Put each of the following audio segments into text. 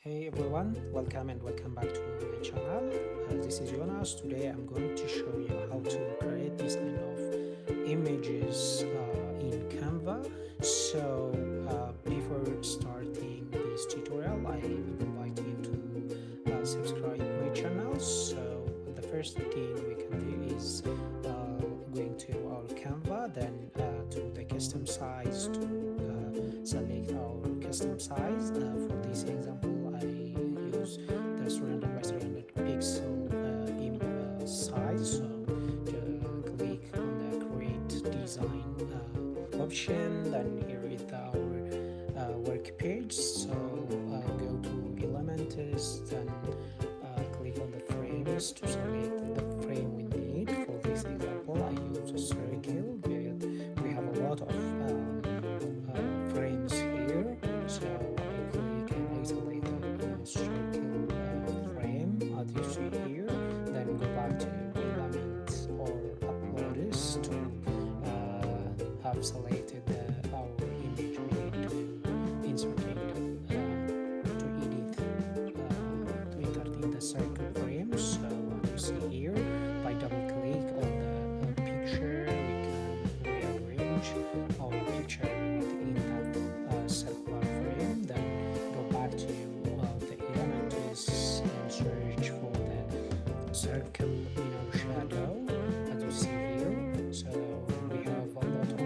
Hey everyone, welcome back to my channel. This is Jonas. Today I'm going to show you how to create this kind of images in Canva. So before starting this tutorial, I would invite you to subscribe my channel. So the first thing we can do is going to our Canva, then to the custom size to select our custom size. For this example, I use the 300 by 300 pixel size. So click on the create design option, then here is our work page. So go to elements, then click on the frames to select the frame we need. For this example, I use a circle, but we have a lot of frames here. So I click and isolate the circle frame as you see here. Then go back to elements or uploads to have selected our image we need to insert it to edit to insert in the circle frame. So as you see here, by double click on the picture, we can rearrange our picture within that circular frame. Then go back to the elements and search for the circle shadow as you see here. So we have a lot of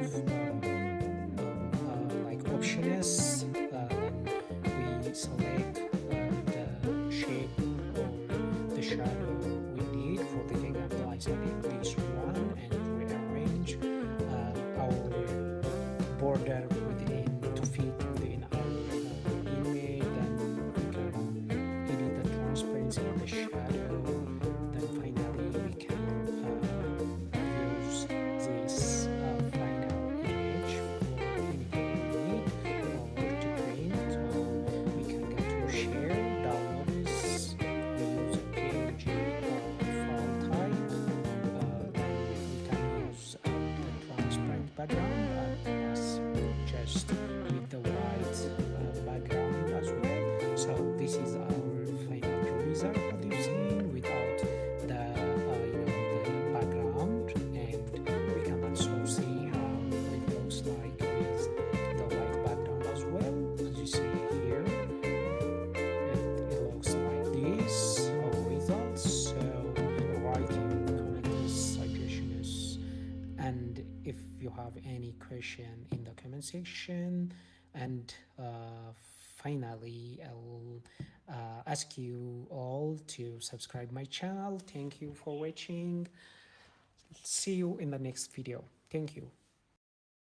like options. Then we select the shape or the shadow we need. For the example, I select this one and rearrange our border within to fit within our image. Then we can edit the transparency of the shadow. Then finally we can use this final image for anything we need or to print. We can go to share, downloads, we use a PNG file type. Then we can use the transparent background as just with the white background as well. So this is our final result that you've seen without the background, and we can also see how it looks like with the white background as well. As you see here, it looks like this our results. So write your comments, suggestions, and if you have any question in the comment section. And finally, I will ask you all to subscribe my channel. Thank you for watching. See you in the next video. Thank you.